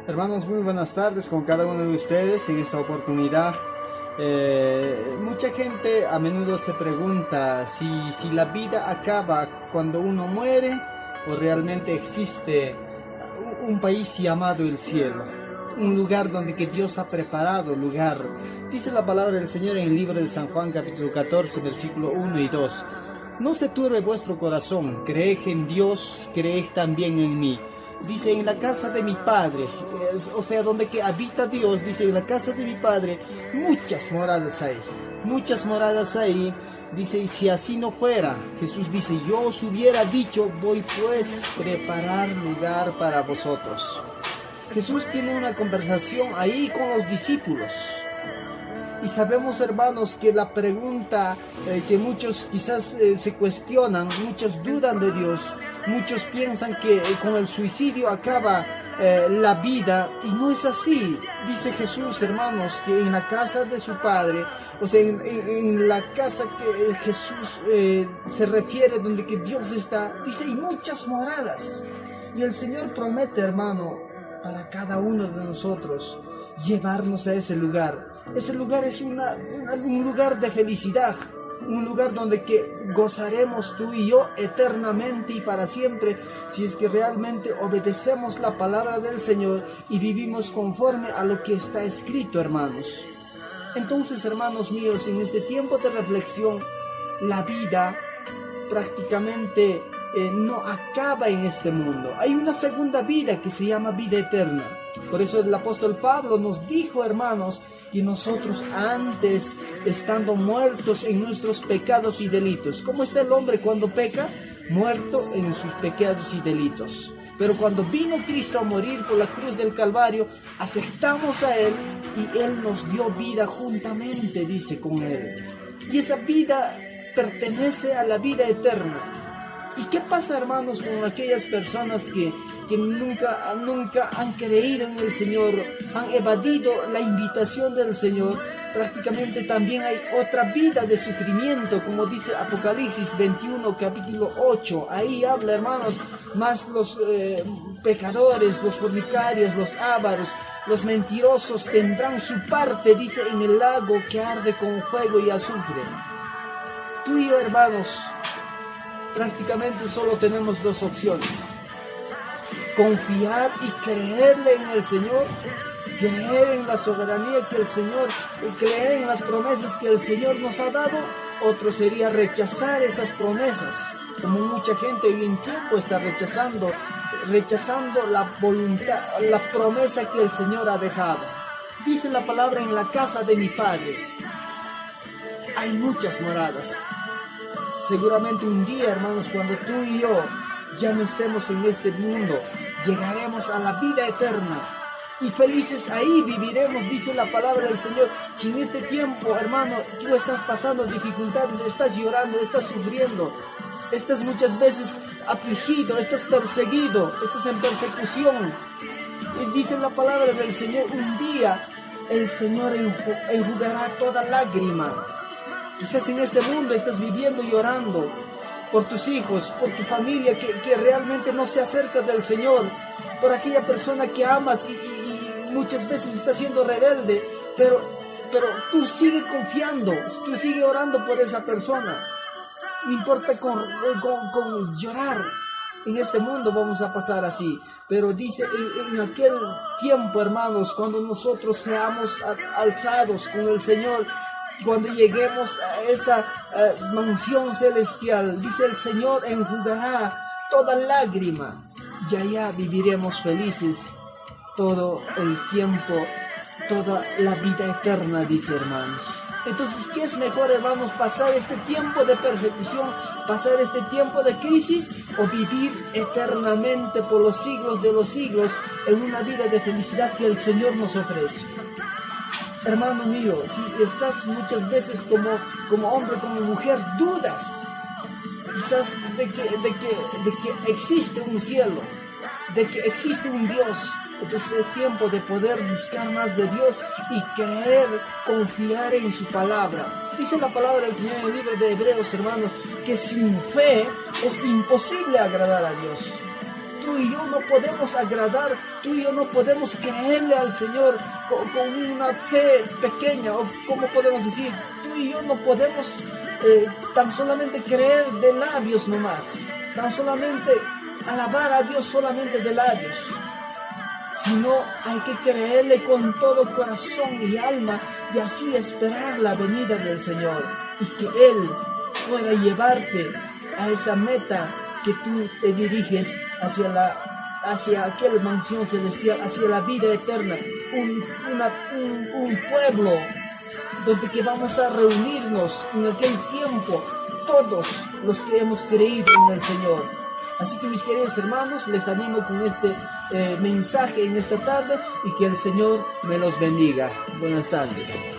Hermanos, muy buenas tardes con cada uno de ustedes en esta oportunidad. Mucha gente a menudo se pregunta si la vida acaba cuando uno muere o realmente existe un país llamado el cielo, un lugar donde que Dios ha preparado lugar. Dice la palabra del Señor en el libro de San Juan capítulo 14 versículo 1 y 2. No se turbe vuestro corazón, creed en Dios, creed también en mí. Dice, en la casa de mi Padre, o sea, donde que habita Dios, dice, en la casa de mi Padre, muchas moradas hay, dice, y si así no fuera, Jesús dice, yo os hubiera dicho, voy pues a preparar lugar para vosotros. Jesús tiene una conversación ahí con los discípulos. Y sabemos, hermanos, que la pregunta que muchos quizás se cuestionan, muchos dudan de Dios, muchos piensan que con el suicidio acaba la vida, y no es así. Dice Jesús, hermanos, que en la casa de su Padre, o sea, en la casa que Jesús se refiere, donde que Dios está, dice, hay muchas moradas. Y el Señor promete, hermano, para cada uno de nosotros, llevarnos a ese lugar. Ese lugar es un lugar de felicidad, un lugar donde que gozaremos tú y yo eternamente y para siempre, si es que realmente obedecemos la palabra del Señor y vivimos conforme a lo que está escrito, hermanos. Entonces, hermanos míos, en este tiempo de reflexión, la vida prácticamente no acaba en este mundo. Hay una segunda vida que se llama vida eterna. Por eso el apóstol Pablo nos dijo, hermanos, que nosotros antes, estando muertos en nuestros pecados y delitos. ¿Cómo está el hombre cuando peca? Muerto en sus pecados y delitos. Pero cuando vino Cristo a morir por la cruz del Calvario, aceptamos a Él y Él nos dio vida juntamente, dice, con Él. Y esa vida pertenece a la vida eterna. ¿Y qué pasa, hermanos, con aquellas personas que nunca han creído en el Señor, han evadido la invitación del Señor? Prácticamente también hay otra vida de sufrimiento, como dice Apocalipsis 21, capítulo 8. Ahí habla, hermanos, más los pecadores, los fornicarios, los ávaros, los mentirosos tendrán su parte, dice, en el lago que arde con fuego y azufre. Tú y yo, hermanos, prácticamente solo tenemos dos opciones: confiar y creerle en el Señor, creer en la soberanía que el Señor, creer en las promesas que el Señor nos ha dado. Otro sería rechazar esas promesas, como mucha gente hoy en tiempo está rechazando la voluntad, la promesa que el Señor ha dejado. Dice la palabra, en la casa de mi Padre hay muchas moradas. Seguramente un día, hermanos, cuando tú y yo ya no estemos en este mundo, llegaremos a la vida eterna y felices ahí viviremos, dice la palabra del Señor. Si en este tiempo, hermano, tú estás pasando dificultades, estás llorando, estás sufriendo, estás muchas veces afligido, estás perseguido, estás en persecución, y dice la palabra del Señor, un día el Señor enjugará toda lágrima. Quizás en este mundo estás viviendo llorando por tus hijos, por tu familia que realmente no se acerca del Señor, por aquella persona que amas y muchas veces está siendo rebelde, pero tú sigues confiando, tú sigues orando por esa persona. No importa con llorar, en este mundo vamos a pasar así, pero dice en aquel tiempo, hermanos, cuando nosotros seamos alzados con el Señor, cuando lleguemos a esa mansión celestial, dice el Señor, enjugará toda lágrima y allá viviremos felices todo el tiempo, toda la vida eterna, dice, hermanos. Entonces, ¿qué es mejor, hermanos? ¿Pasar este tiempo de persecución, pasar este tiempo de crisis, o vivir eternamente por los siglos de los siglos en una vida de felicidad que el Señor nos ofrece? Hermano mío, si estás muchas veces como hombre, como mujer, dudas quizás de que existe un cielo, de que existe un Dios, entonces es tiempo de poder buscar más de Dios y creer, confiar en su palabra. Dice la palabra del Señor en el libro de Hebreos, hermanos, que sin fe es imposible agradar a Dios. Tú tú y yo no podemos agradar, tú y yo no podemos creerle al Señor con una fe pequeña, o como podemos decir, tú y yo no podemos tan solamente creer de labios nomás, tan solamente alabar a Dios solamente de labios, sino hay que creerle con todo corazón y alma y así esperar la venida del Señor y que Él pueda llevarte a esa meta que tú te diriges hacia aquella mansión celestial, hacia la vida eterna, un pueblo donde que vamos a reunirnos en aquel tiempo todos los que hemos creído en el Señor. Así que mis queridos hermanos, les animo con este mensaje en esta tarde y que el Señor me los bendiga. Buenas tardes.